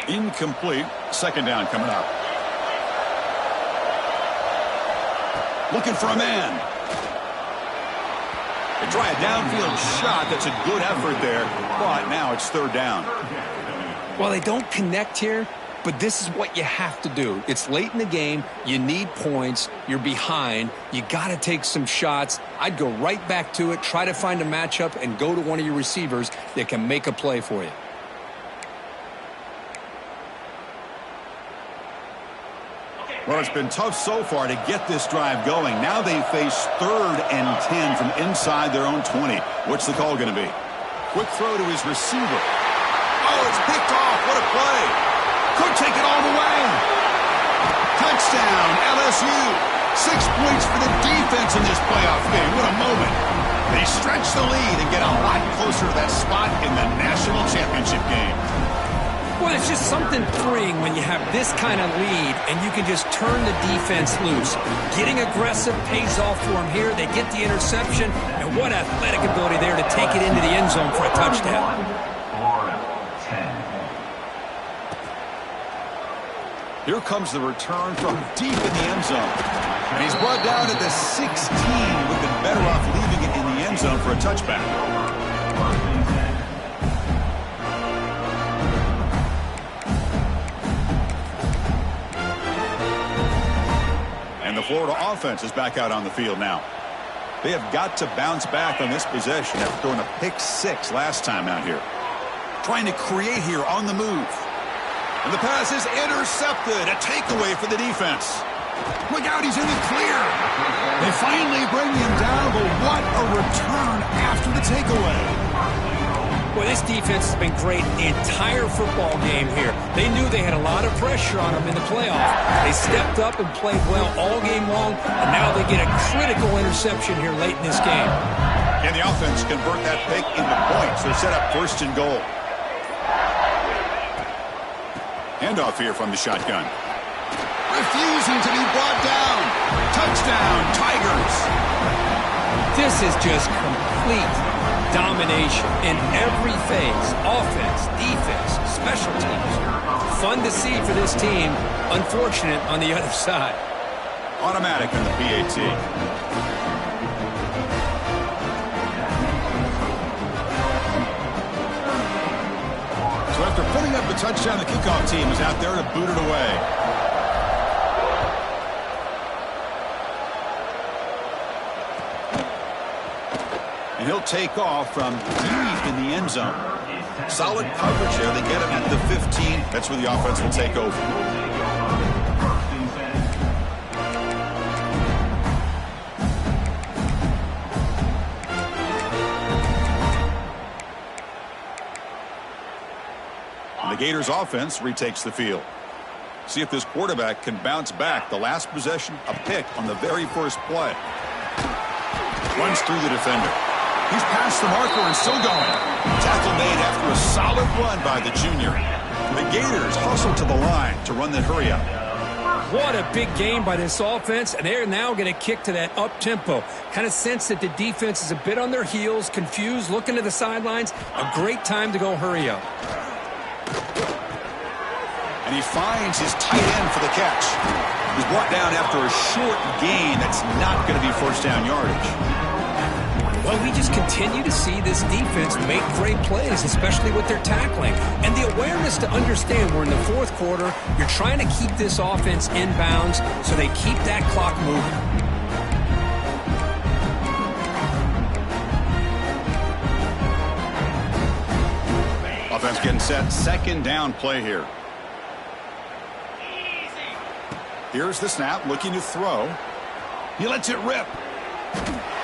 Incomplete. 2nd down coming up. Looking for a man. They try a downfield shot. That's a good effort there. But now it's 3rd down. Well, they don't connect here, but this is what you have to do. It's late in the game. You need points. You're behind. You got to take some shots. I'd go right back to it, try to find a matchup, and go to one of your receivers that can make a play for you. Well, it's been tough so far to get this drive going. Now they face 3rd and 10 from inside their own 20. What's the call going to be? Quick throw to his receiver. Oh, it's picked off. What a play. Could take it all the way. Touchdown, LSU. 6 points for the defense in this playoff game. What a moment. They stretch the lead and get a lot closer to that spot in the national championship game. Well, it's just something freeing when you have this kind of lead and you can just turn the defense loose. Getting aggressive pays off for them here. They get the interception, and what athletic ability there to take it into the end zone for a touchdown. Here comes the return from deep in the end zone. And he's brought down at the 16. Would have been better off leaving it in the end zone for a touchback. And the Florida offense is back out on the field now. They have got to bounce back on this possession after throwing a pick 6 last time out here. Trying to create here on the move. And the pass is intercepted. A takeaway for the defense. Look out, he's in the clear. They finally bring him down, but what a return after the takeaway. Well, this defense has been great the entire football game here. They knew they had a lot of pressure on them in the playoffs. They stepped up and played well all game long, and now they get a critical interception here late in this game. And the offense convert that pick into points. They're set up 1st and goal. Handoff here from the shotgun. Refusing to be brought down. Touchdown, Tigers. This is just complete domination in every phase. Offense, defense, special teams. Fun to see for this team. Unfortunate on the other side. Automatic in the PAT. So after putting up the touchdown, the kickoff team is out there to boot it away. And he'll take off from deep in the end zone. Solid coverage there. They get him at the 15. That's where the offense will take over. And the Gators offense retakes the field. See if this quarterback can bounce back. The last possession, a pick on the very first play. Runs through the defender. He's past the marker and still going. Tackle made after a solid run by the junior. The Gators hustle to the line to run the hurry up. What a big game by this offense, and they're now going to kick to that up-tempo. Kind of sense that the defense is a bit on their heels, confused, looking to the sidelines. A great time to go hurry up. And he finds his tight end for the catch. He's brought down after a short gain that's not going to be first down yardage. Well, we just continue to see this defense make great plays, especially with their tackling. And the awareness to understand we're in the fourth quarter, you're trying to keep this offense in bounds so they keep that clock moving. Offense getting set. Second down play here. Here's the snap, looking to throw. He lets it rip.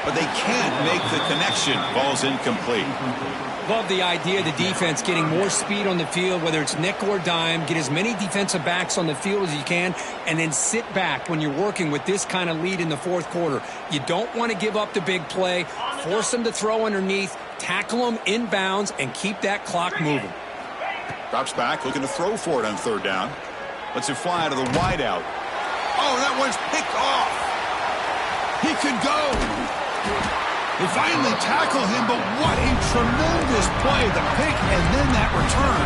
But they can't make the connection. Ball's incomplete. Love the idea of the defense getting more speed on the field, whether it's nickel or dime. Get as many defensive backs on the field as you can, and then sit back when you're working with this kind of lead in the fourth quarter. You don't want to give up the big play. Force them to throw underneath, tackle them inbounds, and keep that clock moving. Drops back, looking to throw for it on third down. Lets it fly to the wideout. Oh, that one's picked off. He could go. They finally tackle him, but what a tremendous play. The pick and then that return.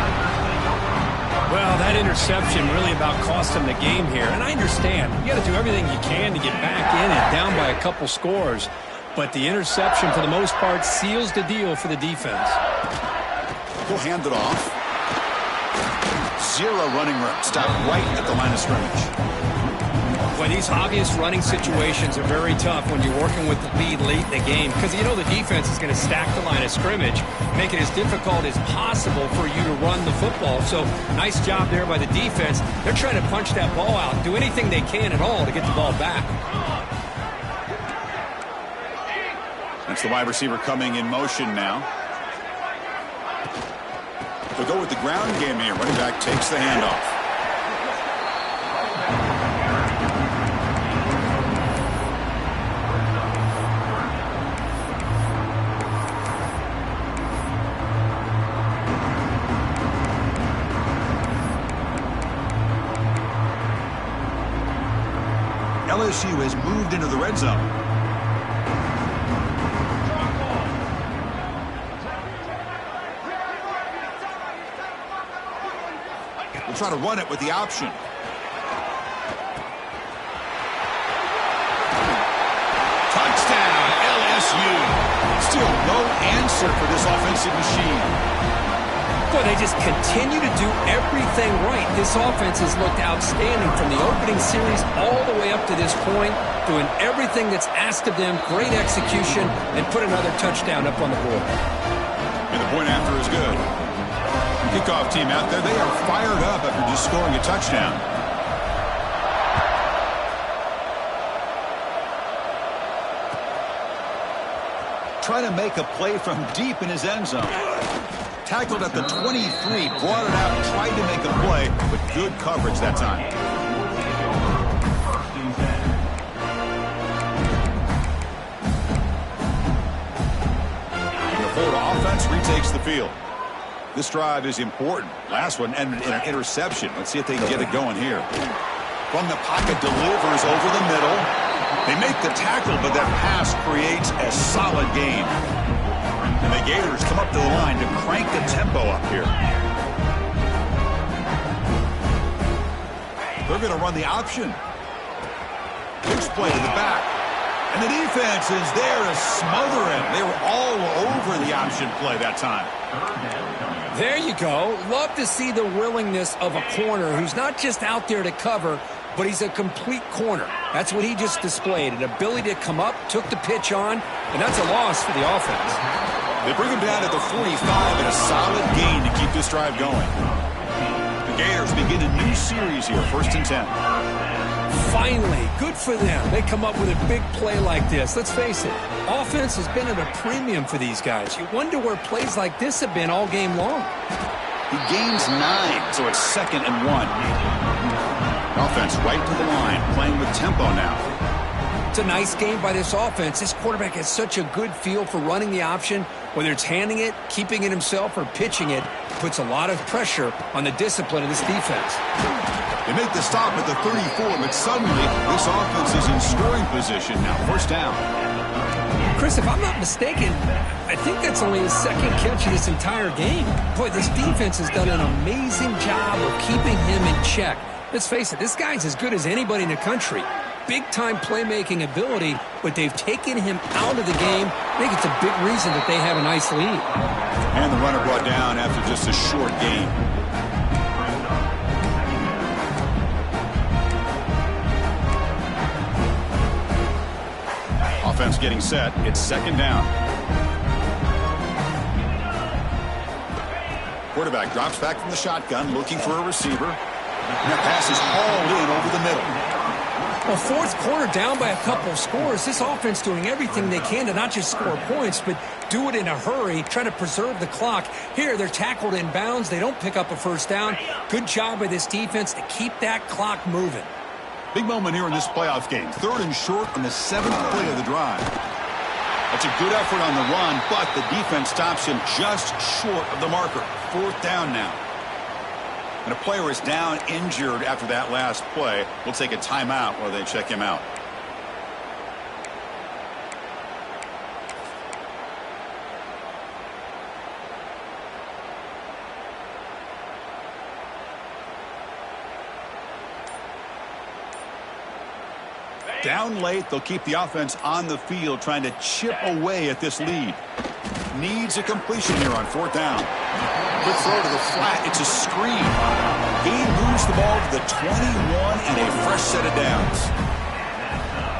Well, that interception really about cost him the game here. And I understand. You got to do everything you can to get back in it, down by a couple scores. But the interception, for the most part, seals the deal for the defense. He'll hand it off. Zero running room. Stop right at the line of scrimmage. Well, these obvious running situations are very tough when you're working with the lead late in the game because you know the defense is going to stack the line of scrimmage, make it as difficult as possible for you to run the football. So nice job there by the defense. They're trying to punch that ball out, do anything they can at all to get the ball back. That's the wide receiver coming in motion now. They'll go with the ground game here. Running back takes the handoff. LSU has moved into the red zone. We'll try to run it with the option. Touchdown, LSU. Still no answer for this offensive machine. Boy, they just continue to do everything right. This offense has looked outstanding from the opening series all the way up to this point, doing everything that's asked of them, great execution, and put another touchdown up on the board. And the point after is good. Kickoff team out there, they are fired up after just scoring a touchdown. Trying to make a play from deep in his end zone. Tackled at the 23, brought it out, tried to make a play, but good coverage that time. And the Florida offense retakes the field. This drive is important. Last one ended in an interception. Let's see if they can get it going here. From the pocket, delivers over the middle. They make the tackle, but that pass creates a solid gain. And the Gators come up to the line to crank the tempo up here. They're going to run the option. Pitch play to the back. And the defense is there to smother him. They were all over the option play that time. There you go. Love to see the willingness of a corner who's not just out there to cover, but he's a complete corner. That's what he just displayed, an ability to come up, took the pitch on, and that's a loss for the offense. They bring him down at the 45 and a solid gain to keep this drive going. The Gators begin a new series here, 1st and 10. Finally, good for them. They come up with a big play like this. Let's face it, offense has been at a premium for these guys. You wonder where plays like this have been all game long. He gains 9, so it's 2nd and 1. Offense right to the line, playing with tempo now. It's a nice game by this offense. This quarterback has such a good feel for running the option. Whether it's handing it, keeping it himself, or pitching it, puts a lot of pressure on the discipline of this defense. They make the stop at the 34, but suddenly this offense is in scoring position now. First down. Chris, if I'm not mistaken, I think that's only his second catch of this entire game. Boy, this defense has done an amazing job of keeping him in check. Let's face it, this guy's as good as anybody in the country. Big-time playmaking ability, but they've taken him out of the game. I think it's a big reason that they have a nice lead. And the runner brought down after just a short gain. Offense getting set. It's second down. Quarterback drops back from the shotgun, looking for a receiver. And that pass is hauled in over the middle. Well, fourth quarter down by a couple of scores. This offense doing everything they can to not just score points, but do it in a hurry, try to preserve the clock. Here, they're tackled in bounds. They don't pick up a first down. Good job by this defense to keep that clock moving. Big moment here in this playoff game. Third and short on the 7th play of the drive. That's a good effort on the run, but the defense stops him just short of the marker. Fourth down now. And a player is down injured after that last play. We'll take a timeout while they check him out. Down late, they'll keep the offense on the field trying to chip away at this lead. Needs a completion here on fourth down. Quick throw to the flat. It's a screen. He moves the ball to the 21 and a fresh set of downs.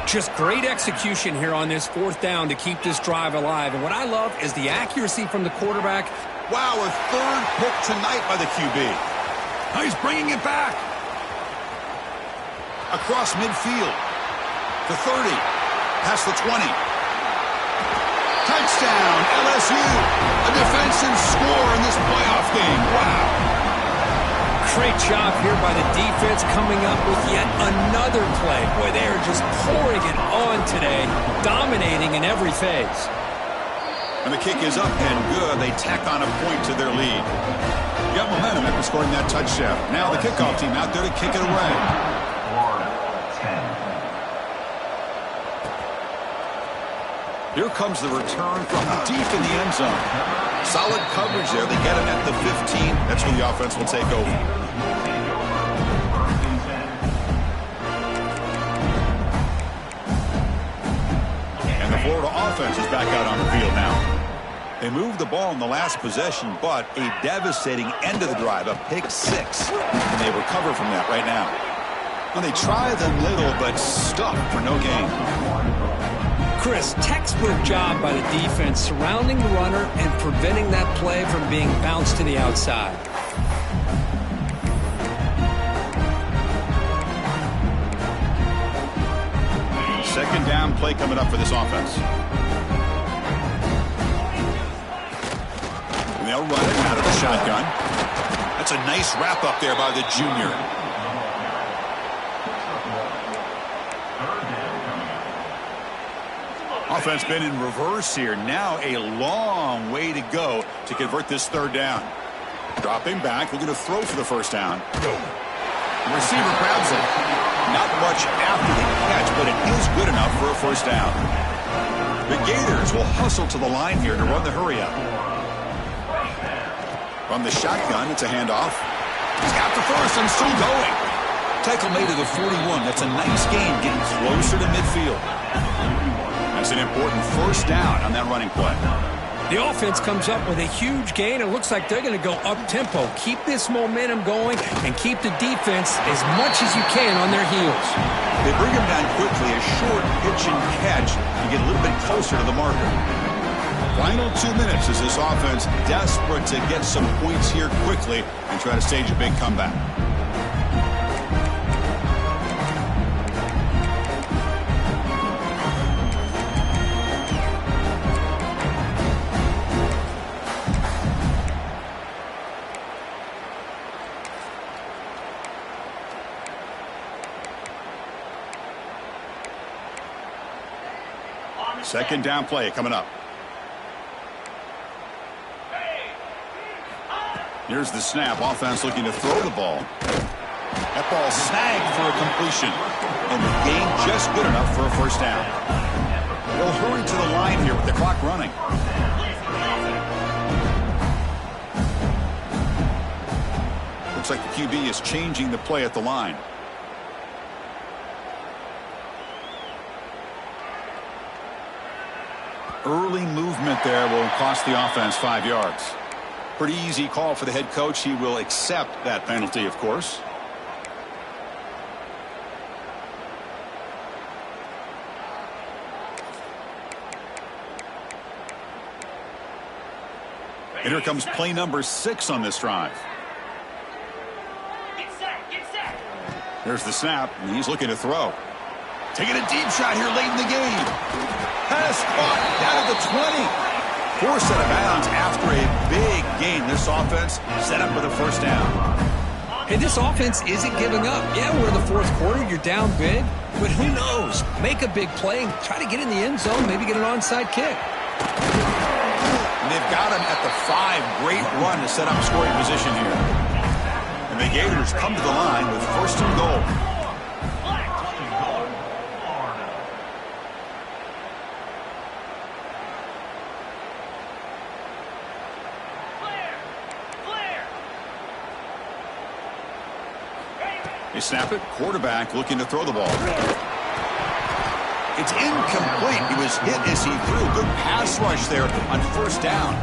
Just great execution here on this fourth down to keep this drive alive. And what I love is the accuracy from the quarterback. Wow, a third pick tonight by the QB. Now he's bringing it back. Across midfield. The 30. Past the 20. Touchdown, LSU. A defensive score in this playoff game. Wow. Great job here by the defense coming up with yet another play. Boy, they are just pouring it on today, dominating in every phase. And the kick is up and good. They tack on a point to their lead. Got momentum after scoring that touchdown. Now the kickoff team out there to kick it away. Here comes the return from deep in the end zone. Solid coverage there. They get him at the 15. That's where the offense will take over. And the Florida offense is back out on the field now. They moved the ball in the last possession, but a devastating end of the drive, a pick six. And they recover from that right now. Well, they try them little, but stuck for no gain. Chris, textbook job by the defense surrounding the runner and preventing that play from being bounced to the outside. Second down play coming up for this offense. And they'll run it out of the shotgun. That's a nice wrap up there by the junior. Offense been in reverse here. Now a long way to go to convert this third down. Dropping back, looking to throw for the first down. The receiver grabs it. Not much after the catch, but it is good enough for a first down. The Gators will hustle to the line here to run the hurry up. From the shotgun, it's a handoff. He's got the first and still going. Tackle made to the 41. That's a nice gain, getting closer to midfield. That's an important first down on that running play. The offense comes up with a huge gain. It looks like they're going to go up-tempo. Keep this momentum going and keep the defense as much as you can on their heels. They bring him down quickly, a short pitch and catch to get a little bit closer to the marker. Final 2 minutes as this offense desperate to get some points here quickly and try to stage a big comeback. Second down play coming up. Here's the snap. Offense looking to throw the ball. That ball snagged for a completion. And the gain just good enough for a first down. They'll hurry to the line here with the clock running. Looks like the QB is changing the play at the line. Early movement there will cost the offense 5 yards. Pretty easy call for the head coach. He will accept that penalty, of course. And here comes play number 6 on this drive. There's the snap, and he's looking to throw. Taking a deep shot here late in the game. Pass caught down at the 20. Forced out of bounds after a big gain. This offense set up with a first down. Hey, this offense isn't giving up. Yeah, we're in the fourth quarter. You're down big. But who knows? Make a big play. Try to get in the end zone. Maybe get an onside kick. And they've got him at the 5. Great run to set up scoring position here. And the Gators come to the line with first and goal. They snap it. Quarterback looking to throw the ball. It's incomplete. He was hit as he threw. Good pass rush there on first down.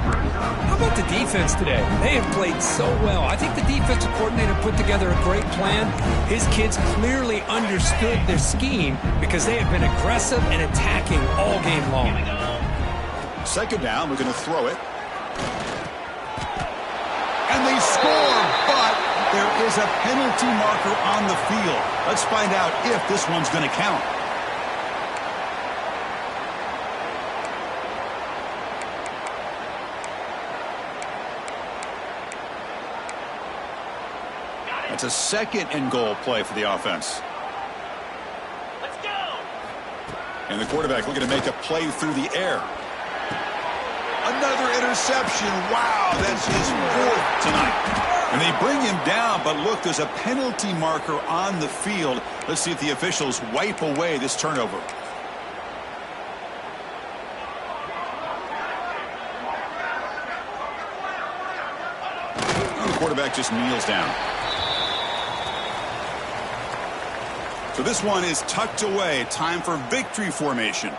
How about the defense today? They have played so well. I think the defensive coordinator put together a great plan. His kids clearly understood their scheme because they have been aggressive and attacking all game long. Second down. We're going to throw it. And they score, but there is a penalty marker on the field. Let's find out if this one's going to count. It's a second and goal play for the offense. Let's go. And the quarterback looking to make a play through the air. Another interception. Wow, that's his 4th tonight. And they bring him down, but look, there's a penalty marker on the field. Let's see if the officials wipe away this turnover. And the quarterback just kneels down. So this one is tucked away. Time for victory formation.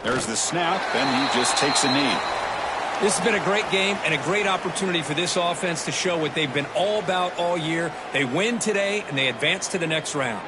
There's the snap, and he just takes a knee. This has been a great game and a great opportunity for this offense to show what they've been all about all year. They win today, and they advance to the next round.